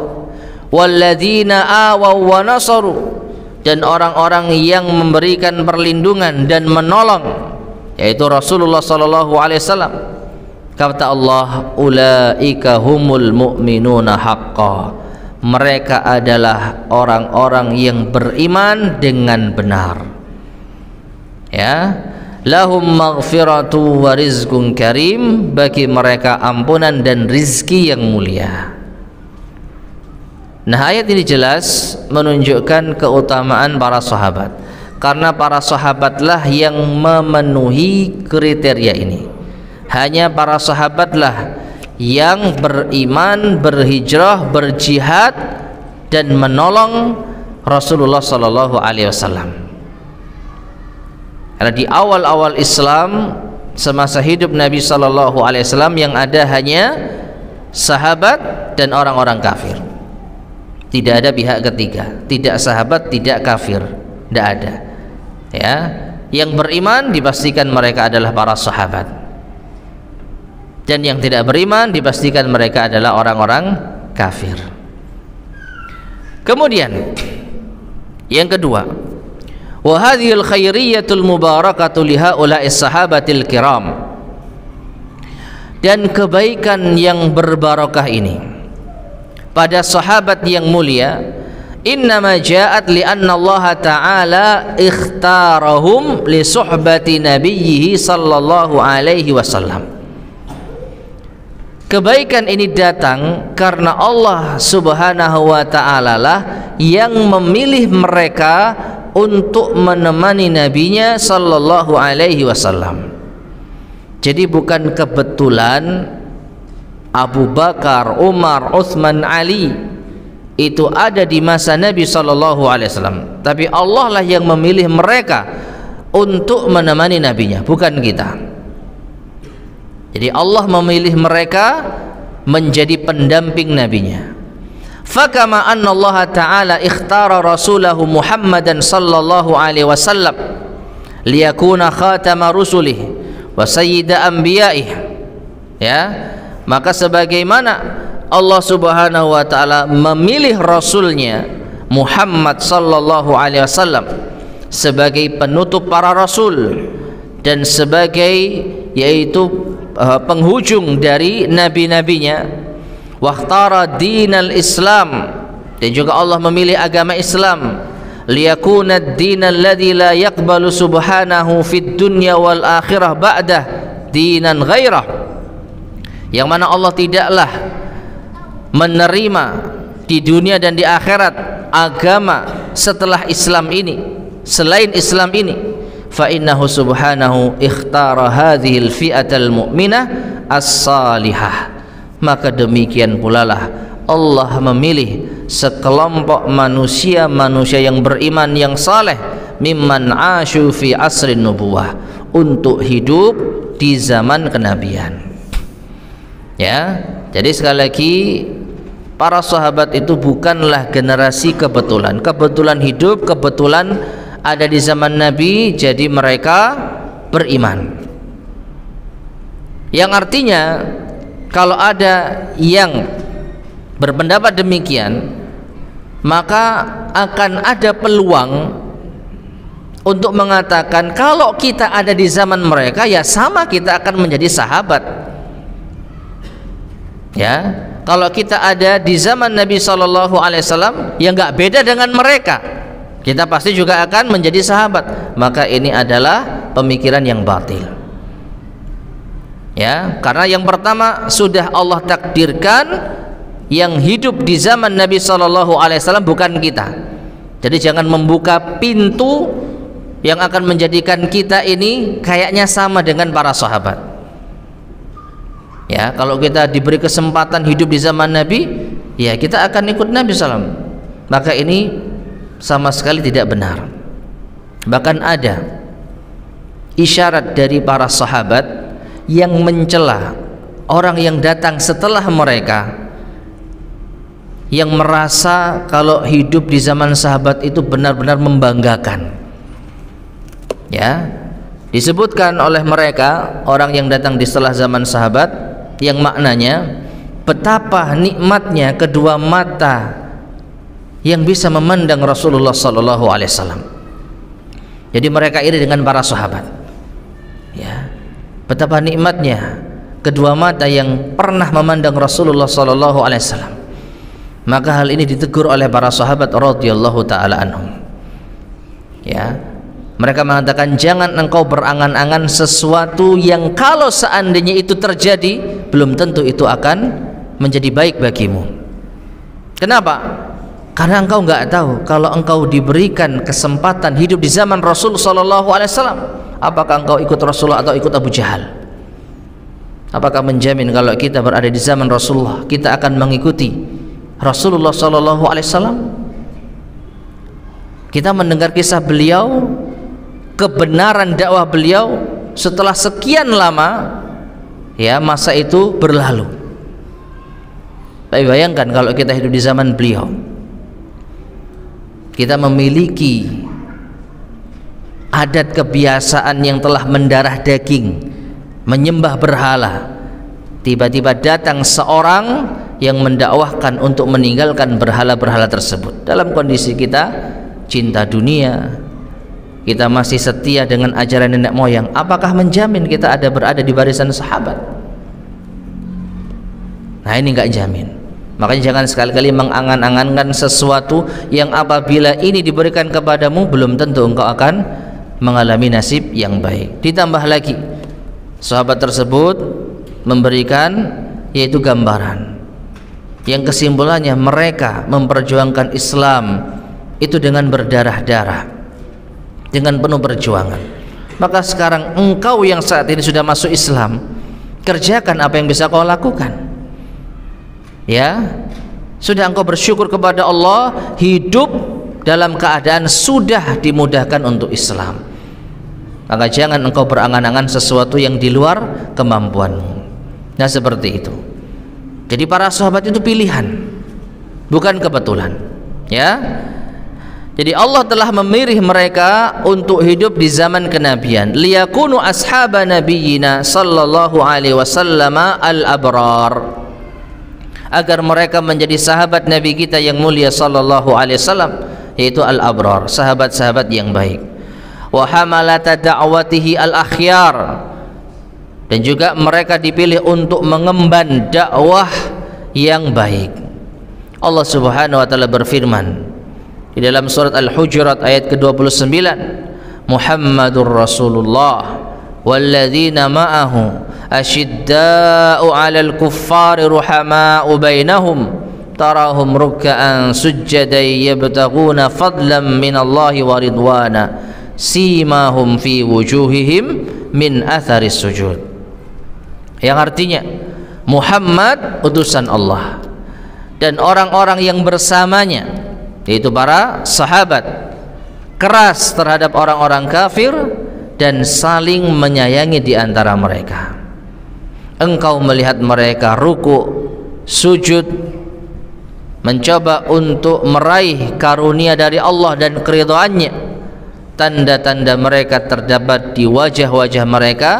Walladzina awaw wa nasaru, dan orang-orang yang memberikan perlindungan dan menolong, yaitu Rasulullah sallallahu alaihi wasallam. Kata Allah, ulaika humul mu'minuna haqqan, mereka adalah orang-orang yang beriman dengan benar. Ya, lahum maghfiratu wa rizqun karim, bagi mereka ampunan dan rizki yang mulia. Nah, ayat ini jelas menunjukkan keutamaan para sahabat, karena para sahabatlah yang memenuhi kriteria ini. Hanya para sahabatlah yang beriman, berhijrah, berjihad dan menolong Rasulullah sallallahu alaihi wasallam. Karena di awal-awal Islam, semasa hidup Nabi sallallahu alaihi wasallam, yang ada hanya sahabat dan orang-orang kafir. Tidak ada pihak ketiga, tidak sahabat, tidak kafir, tidak ada. Ya, yang beriman dipastikan mereka adalah para sahabat, dan yang tidak beriman dipastikan mereka adalah orang-orang kafir. Kemudian yang kedua, wa hadhil khairiyatul mubarakatu li haula'is sahabatil kiram, dan kebaikan yang berbarakah ini pada sahabat yang mulia, innama ja'at li anna Allah ta'ala ikhtarahum li suhbati nabiyhi sallallahu alaihi wasallam. Kebaikan ini datang karena Allah Subhanahu wa ta'ala lah yang memilih mereka untuk menemani nabinya sallallahu alaihi wasallam. Jadi bukan kebetulan Abu Bakar, Umar, Utsman, Ali itu ada di masa Nabi SAW. Tapi Allah lah yang memilih mereka untuk menemani nabinya, bukan kita. Jadi Allah memilih mereka menjadi pendamping nabinya. Fakama anna Allah Ta'ala ikhtara rasulahu Muhammadan sallallahu alaihi wasallam liyakuna khatama rusulih wa sayyida anbiya'ih. Ya, maka sebagaimana Allah Subhanahu wa taala memilih rasulnya Muhammad sallallahu alaihi wasallam sebagai penutup para rasul dan sebagai yaitu penghujung dari nabi-nabinya, wakhtara dinal Islam, dan juga Allah memilih agama Islam, liyakuna ad-dinal ladzi la yaqbalu subhanahu fid dunya wal akhirah ba'dah dinan ghairah, yang mana Allah tidaklah menerima di dunia dan di akhirat agama setelah Islam ini, selain Islam ini. Fa innahu subhanahu ikhtara hadhil fi'atal mu'minah as-salihah, maka demikian pula lah Allah memilih sekelompok manusia yang beriman yang saleh, mimman asyu fi asrin nubuwah, untuk hidup di zaman kenabian. Ya, jadi sekali lagi para sahabat itu bukanlah generasi kebetulan hidup, kebetulan ada di zaman Nabi, jadi mereka beriman. Yang artinya kalau ada yang berpendapat demikian, maka akan ada peluang untuk mengatakan kalau kita ada di zaman mereka, ya sama kita akan menjadi sahabat. Ya, kalau kita ada di zaman Nabi SAW, ya nggak beda dengan mereka, kita pasti juga akan menjadi sahabat. Maka ini adalah pemikiran yang batil. Ya, karena yang pertama sudah Allah takdirkan yang hidup di zaman Nabi SAW bukan kita. Jadi jangan membuka pintu yang akan menjadikan kita ini kayaknya sama dengan para sahabat. Ya, kalau kita diberi kesempatan hidup di zaman Nabi, ya kita akan ikut Nabi SAW. Maka ini sama sekali tidak benar. Bahkan ada isyarat dari para sahabat yang mencela orang yang datang setelah mereka, yang merasa kalau hidup di zaman sahabat itu benar-benar membanggakan. Ya, disebutkan oleh mereka orang yang datang di setelah zaman sahabat, yang maknanya betapa nikmatnya kedua mata yang bisa memandang Rasulullah sallallahu alaihi wasallam. Jadi mereka iri dengan para sahabat. Ya, betapa nikmatnya kedua mata yang pernah memandang Rasulullah sallallahu alaihi wasallam. Maka hal ini ditegur oleh para sahabat radhiyallahu taala anhum. Ya, mereka mengatakan jangan engkau berangan-angan sesuatu yang kalau seandainya itu terjadi belum tentu itu akan menjadi baik bagimu. Kenapa? Karena engkau nggak tahu kalau engkau diberikan kesempatan hidup di zaman Rasul sallallahu alaihi wasallam, apakah engkau ikut Rasulullah atau ikut Abu Jahal? Apakah menjamin kalau kita berada di zaman Rasulullah kita akan mengikuti Rasulullah sallallahu alaihi wasallam? Kita mendengar kisah beliau, kebenaran dakwah beliau setelah sekian lama, ya, masa itu berlalu. Tapi bayangkan kalau kita hidup di zaman beliau, kita memiliki adat kebiasaan yang telah mendarah daging, menyembah berhala. Tiba-tiba datang seorang yang mendakwahkan untuk meninggalkan berhala-berhala tersebut. Dalam kondisi kita cinta dunia, kita masih setia dengan ajaran nenek moyang, apakah menjamin kita berada di barisan sahabat? Nah, ini nggak jamin. Makanya jangan sekali-kali mengangan-angankan sesuatu yang apabila ini diberikan kepadamu belum tentu engkau akan mengalami nasib yang baik. Ditambah lagi sahabat tersebut memberikan yaitu gambaran yang kesimpulannya mereka memperjuangkan Islam itu dengan berdarah-darah, dengan penuh perjuangan. Maka sekarang engkau yang saat ini sudah masuk Islam, kerjakan apa yang bisa kau lakukan. Ya, sudah engkau bersyukur kepada Allah, hidup dalam keadaan sudah dimudahkan untuk Islam, maka jangan engkau berangan-angan sesuatu yang di luar kemampuanmu. Nah, seperti itu. Jadi para sahabat itu pilihan, bukan kebetulan. Ya, jadi Allah telah memilih mereka untuk hidup di zaman kenabian. Liyakunu ashaba nabiyina sallallahu alaihi wasallam al-abrar, agar mereka menjadi sahabat Nabi kita yang mulia sallallahu alaihi wasallam, yaitu al-abrar, sahabat-sahabat yang baik. Wa hamalata da'watihi al-akhyar, dan juga mereka dipilih untuk mengemban dakwah yang baik. Allah Subhanahu wa taala berfirman di dalam surat Al-Hujurat ayat ke-29, Muhammadur Rasulullah walladzina ma'ahu asyidda'u 'alal kuffari ruhama'u bainahum tarahum ruk'an sujjadan yabtaghuna fadlan minallahi wa ridwana simahum fi wujuhihim min atharis sujud. Yang artinya Muhammad utusan Allah dan orang-orang yang bersamanya, yaitu para sahabat, keras terhadap orang-orang kafir dan saling menyayangi di antara mereka. Engkau melihat mereka ruku, sujud, mencoba untuk meraih karunia dari Allah dan keridhaannya. Tanda-tanda mereka terdapat di wajah-wajah mereka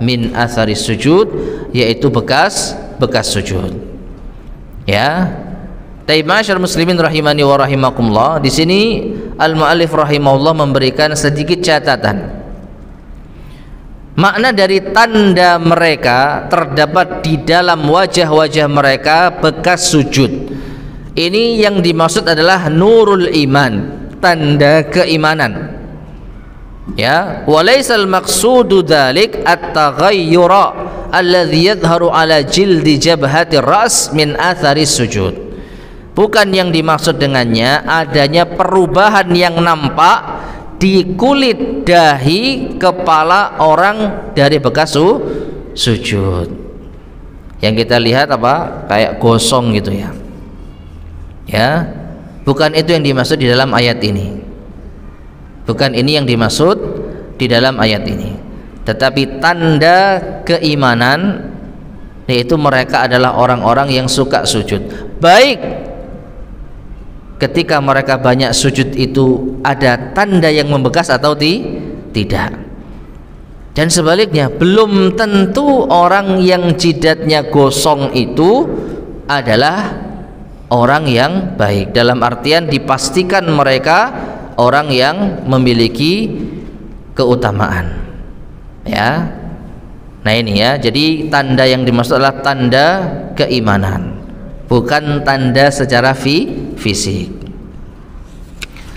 min athari sujud, yaitu bekas sujud. Ya, Masyaallah muslimin rahimani wa rahimakumullah. Di sini al-muallif rahimahullah memberikan sedikit catatan. Makna dari tanda mereka terdapat di dalam wajah-wajah mereka bekas sujud. Ini yang dimaksud adalah nurul iman, tanda keimanan. Ya, walaisal maqsudu dzalik at-taghayyura alladhi yadhharu ala jildi jabhati ras min athari sujud. Bukan yang dimaksud dengannya adanya perubahan yang nampak di kulit dahi kepala orang dari bekas sujud. Yang kita lihat apa? Kayak gosong gitu ya. Ya, bukan itu yang dimaksud di dalam ayat ini. Bukan ini yang dimaksud di dalam ayat ini. Tetapi tanda keimanan, yaitu mereka adalah orang-orang yang suka sujud. Baik ketika mereka banyak sujud itu ada tanda yang membekas atau tidak. Dan sebaliknya, belum tentu orang yang jidatnya gosong itu adalah orang yang baik, dalam artian dipastikan mereka orang yang memiliki keutamaan. Ya. Nah ini ya, jadi tanda yang dimaksud adalah tanda keimanan, bukan tanda secara fisik.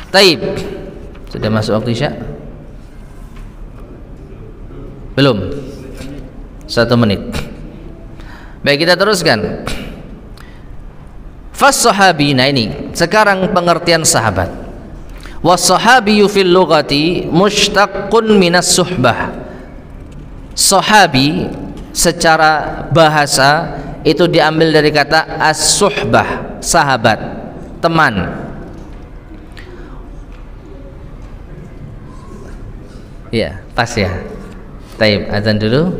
Taib. Sudah masuk waktu Isya? Belum? 1 menit. Baik, kita teruskan. Fas-sahabi, nah ini sekarang pengertian sahabat. Was-sahabiyyu fil lughati mushtaqqun minas suhbah. Sahabi secara bahasa itu diambil dari kata as-suhbah, sahabat, teman. Ya, pas ya. Taib, azan dulu.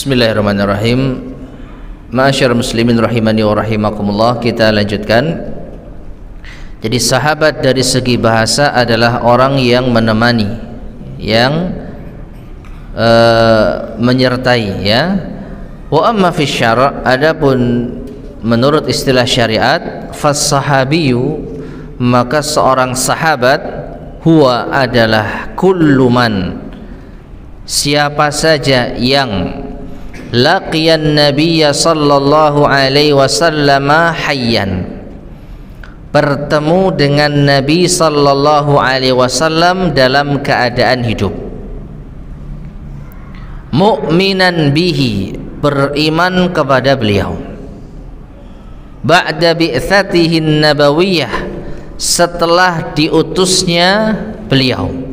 Bismillahirrahmanirrahim. Ma'asyar muslimin rahimani wa rahimakumullah. Kita lanjutkan. Jadi sahabat dari segi bahasa adalah orang yang menemani, yang menyertai, ya. Wa amma fi syara', adapun menurut istilah syariat, fas-sahabiyyu, maka seorang sahabat huwa adalah kullu man, siapa saja yang laqiyan nabiyya sallallahu alaihi wasallam hayyan, bertemu dengan Nabi sallallahu alaihi wasallam dalam keadaan hidup, mu'minan bihi, beriman kepada beliau, ba'da bi'tsatihi nabawiyah, setelah diutusnya beliau,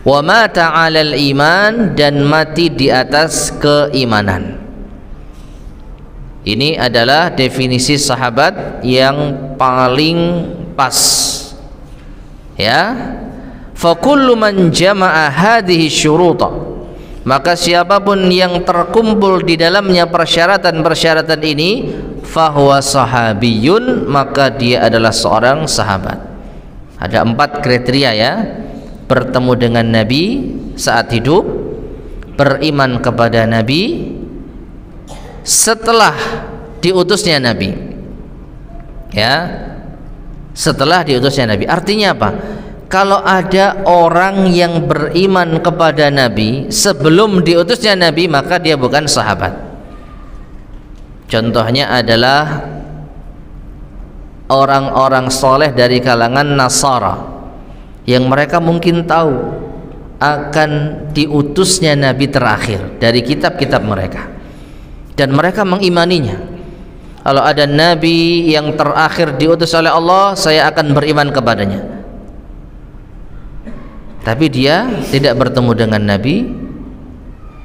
wa mata 'alal iman, dan mati di atas keimanan. Ini adalah definisi sahabat yang paling pas, ya. Fa kullu man jama'a hadhihi syuruta, maka siapapun yang terkumpul di dalamnya persyaratan-persyaratan ini, fahuwa sahabiyun, maka dia adalah seorang sahabat. Ada 4 kriteria, ya. Bertemu dengan Nabi saat hidup, beriman kepada Nabi setelah diutusnya Nabi, ya, setelah diutusnya Nabi. Artinya apa? Kalau ada orang yang beriman kepada Nabi sebelum diutusnya Nabi, maka dia bukan sahabat. Contohnya adalah orang-orang soleh dari kalangan Nasara, yang mereka mungkin tahu akan diutusnya Nabi terakhir dari kitab-kitab mereka, dan mereka mengimaninya. Kalau ada Nabi yang terakhir diutus oleh Allah, saya akan beriman kepadanya. Tapi dia tidak bertemu dengan Nabi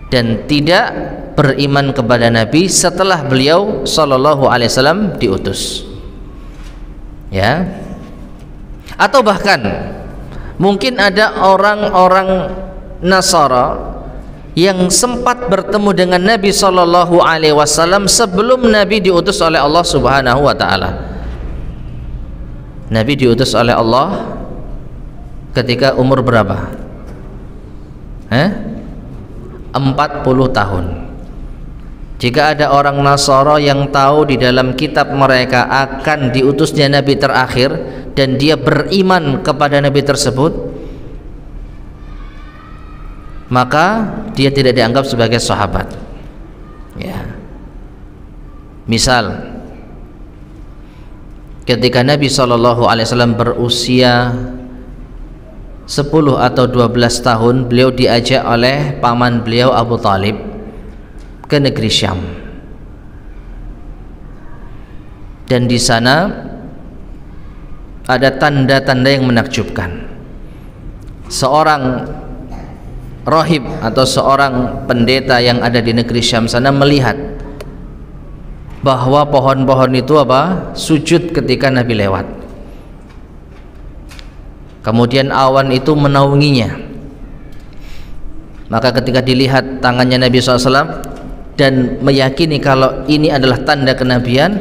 dan tidak beriman kepada Nabi setelah beliau sallallahu alaihi wasallam diutus, ya. Atau bahkan mungkin ada orang-orang Nasara yang sempat bertemu dengan Nabi sallallahu alaihi wasallam sebelum Nabi diutus oleh Allah Subhanahu wa taala. Nabi diutus oleh Allah ketika umur berapa? 40 tahun. Jika ada orang Nasara yang tahu di dalam kitab mereka akan diutusnya Nabi terakhir dan dia beriman kepada Nabi tersebut, maka dia tidak dianggap sebagai sahabat, ya. Misal, ketika Nabi SAW berusia 10 atau 12 tahun, beliau diajak oleh paman beliau Abu Talib ke negeri Syam, dan di sana ada tanda-tanda yang menakjubkan. Seorang rahib atau seorang pendeta yang ada di negeri Syam sana melihat bahwa pohon-pohon itu sujud ketika Nabi lewat. Kemudian awan itu menaunginya. Maka ketika dilihat tangannya Nabi SAW dan meyakini kalau ini adalah tanda kenabian,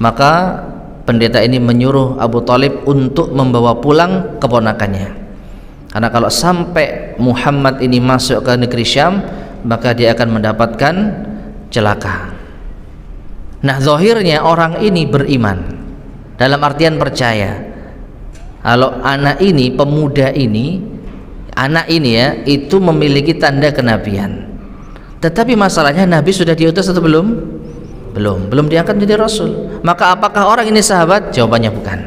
maka pendeta ini menyuruh Abu Talib untuk membawa pulang keponakannya. Karena kalau sampai Muhammad ini masuk ke negeri Syam, maka dia akan mendapatkan celaka. Nah, zahirnya orang ini beriman dalam artian percaya. Kalau anak ini, pemuda ini, anak ini ya, itu memiliki tanda kenabian. Tetapi masalahnya Nabi sudah diutus atau belum? Belum diangkat menjadi Rasul. Maka apakah orang ini sahabat? Jawabannya bukan.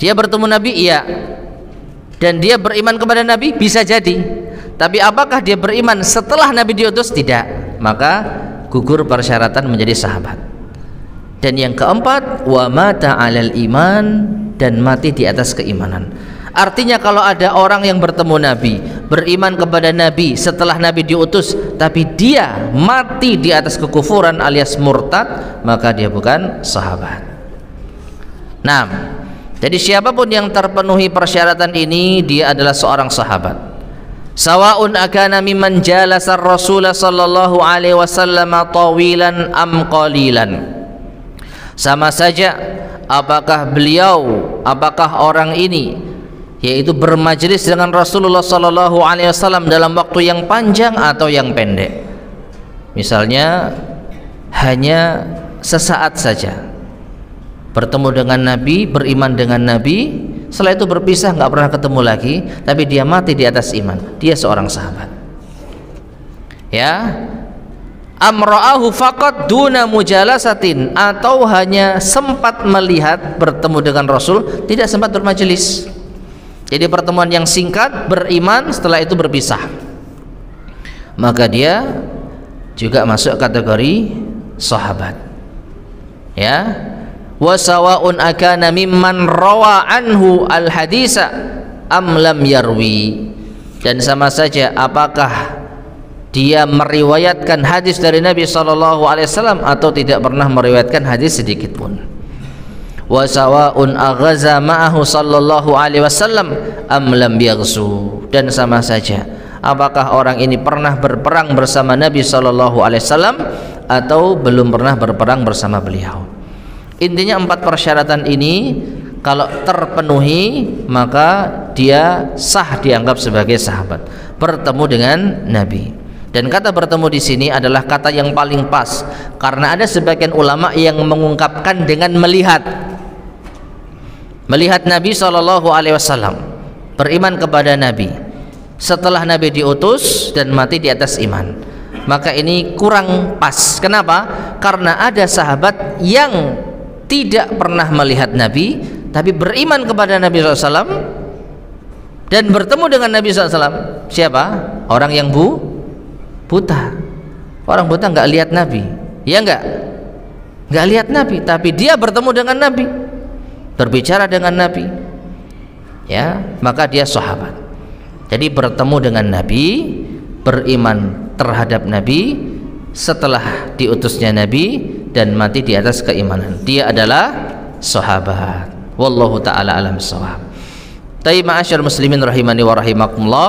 Dia bertemu Nabi, iya. Dan dia beriman kepada Nabi, bisa jadi. Tapi apakah dia beriman setelah Nabi diutus? Tidak. Maka gugur persyaratan menjadi sahabat. Dan yang keempat, wa mata 'alal iman, dan mati di atas keimanan. Artinya kalau ada orang yang bertemu Nabi, beriman kepada Nabi setelah Nabi diutus, tapi dia mati di atas kekufuran alias murtad, maka dia bukan sahabat. Nah, jadi siapapun yang terpenuhi persyaratan ini, dia adalah seorang sahabat. Sawa'un akana mimman jalasa Rasul sallallahu alaihi wasallam tawilan am qalilan. Sama saja apakah orang ini yaitu bermajlis dengan Rasulullah sallallahu alaihi wasallam dalam waktu yang panjang atau yang pendek. Misalnya hanya sesaat saja bertemu dengan Nabi, beriman dengan Nabi, setelah itu berpisah, nggak pernah ketemu lagi, tapi dia mati di atas iman, dia seorang sahabat. Ya, amra'ahu faqat duna mujalasatin, atau hanya sempat melihat bertemu dengan Rasul, tidak sempat bermajelis. Jadi pertemuan yang singkat, beriman, setelah itu berpisah, maka dia juga masuk kategori sahabat. Ya, wa sawa'un akana mimman rawa anhu al hadisa am lam yarwi, dan sama saja apakah dia meriwayatkan hadis dari Nabi sallallahu alaihi wasallam atau tidak pernah meriwayatkan hadis sedikit pun. Wa sawa'un aghaza ma'ahu sallallahu alaihi wasallam am lam yaghzu, dan sama saja apakah orang ini pernah berperang bersama Nabi sallallahu alaihi wasallam atau belum pernah berperang bersama beliau. Intinya 4 persyaratan ini kalau terpenuhi, maka dia sah dianggap sebagai sahabat, bertemu dengan Nabi. Dan kata bertemu di sini adalah kata yang paling pas, karena ada sebagian ulama yang mengungkapkan dengan melihat Nabi sallallahu alaihi wasallam, beriman kepada Nabi setelah Nabi diutus dan mati di atas iman. Maka ini kurang pas. Kenapa? Karena ada sahabat yang tidak pernah melihat Nabi tapi beriman kepada Nabi SAW dan bertemu dengan Nabi SAW. Siapa? Orang yang buta. Orang buta nggak lihat Nabi, ya nggak lihat Nabi, tapi dia bertemu dengan Nabi, berbicara dengan Nabi, ya, maka dia sahabat. Jadi bertemu dengan Nabi, beriman terhadap Nabi setelah diutusnya Nabi dan mati di atas keimanan, dia adalah sahabat. Wallahu ta'ala alam bissawab. Tayyib ma'asyar muslimin rahimani wa rahimakumullah,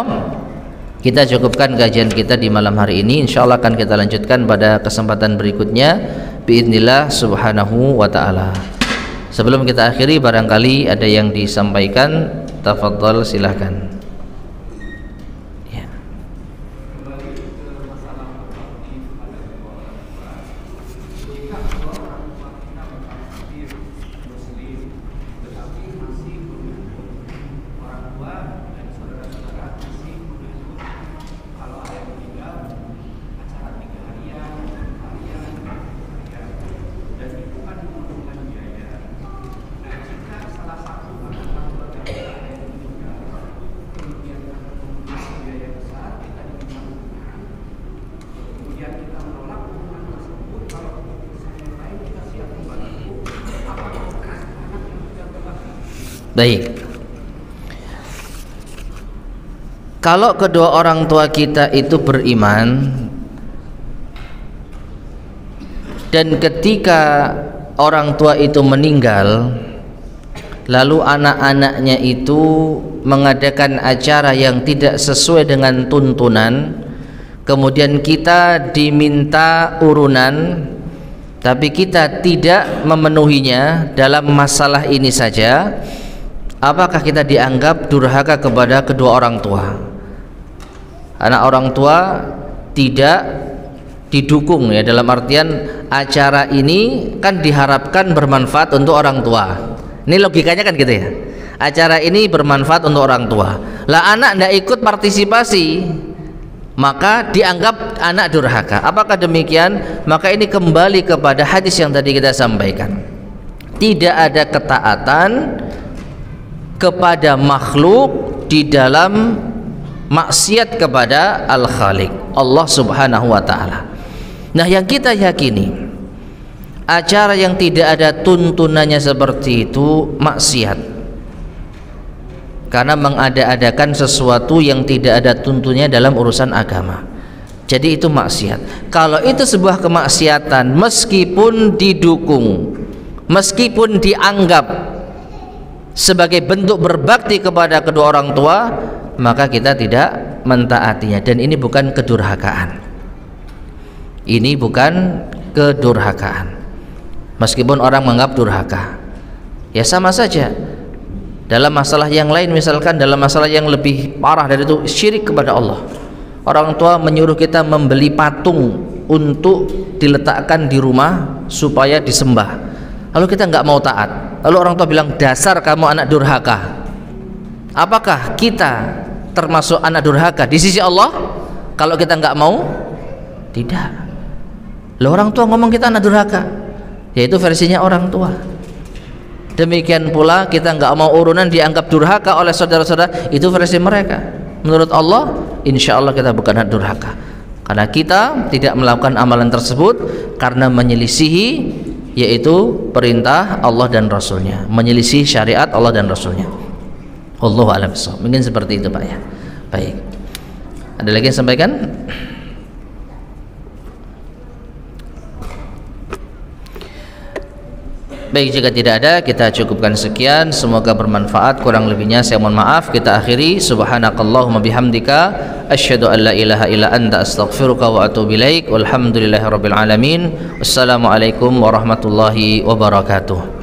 kita cukupkan kajian kita di malam hari ini. Insyaallah akan kita lanjutkan pada kesempatan berikutnya biidznillah subhanahu wa ta'ala. Sebelum kita akhiri, barangkali ada yang disampaikan, tafadhal, silahkan. Baik, kalau kedua orang tua kita itu beriman dan ketika orang tua itu meninggal, lalu anak-anaknya itu mengadakan acara yang tidak sesuai dengan tuntunan, kemudian kita diminta urunan tapi kita tidak memenuhinya dalam masalah ini saja, apakah kita dianggap durhaka kepada kedua orang tua? Anak orang tua tidak didukung, ya, dalam artian acara ini kan diharapkan bermanfaat untuk orang tua. Ini logikanya kan gitu ya. Acara ini bermanfaat untuk orang tua. Lah anak tidak ikut partisipasi, maka dianggap anak durhaka. Apakah demikian? Maka ini kembali kepada hadis yang tadi kita sampaikan. Tidak ada ketaatan kepada makhluk di dalam maksiat kepada Al-Khaliq, Allah Subhanahu wa taala. Nah, yang kita yakini, acara yang tidak ada tuntunannya seperti itu maksiat, karena mengada-adakan sesuatu yang tidak ada tuntunnya dalam urusan agama. Jadi itu maksiat. Kalau itu sebuah kemaksiatan, meskipun didukung, meskipun dianggap sebagai bentuk berbakti kepada kedua orang tua, maka kita tidak mentaatinya. Dan ini bukan kedurhakaan. Ini bukan kedurhakaan. Meskipun orang menganggap durhaka, ya sama saja. Dalam masalah yang lain, misalkan dalam masalah yang lebih parah dari itu, syirik kepada Allah. Orang tua menyuruh kita membeli patung untuk diletakkan di rumah supaya disembah, lalu kita nggak mau taat. Lalu orang tua bilang, dasar kamu anak durhaka. Apakah kita termasuk anak durhaka di sisi Allah kalau kita nggak mau? Tidak. Loh, orang tua ngomong kita anak durhaka, yaitu versinya orang tua. Demikian pula kita nggak mau urunan dianggap durhaka oleh saudara-saudara, itu versi mereka. Menurut Allah, insya Allah kita bukan anak durhaka, karena kita tidak melakukan amalan tersebut karena menyelisihi, yaitu perintah Allah dan Rasulnya, menyelisih syariat Allah dan Rasulnya. Wallahu a'lam bishawab. Mungkin seperti itu Pak ya. Baik, ada lagi yang sampaikan? Baik, jika tidak ada, kita cukupkan sekian. Semoga bermanfaat. Kurang lebihnya saya mohon maaf. Kita akhiri. Subhanakallahumma bihamdika asyhadu an la ilaha illa anta astaghfiruka wa atubu ilaik. Walhamdulillahirabbil alamin. Wassalamualaikum warahmatullahi wabarakatuh.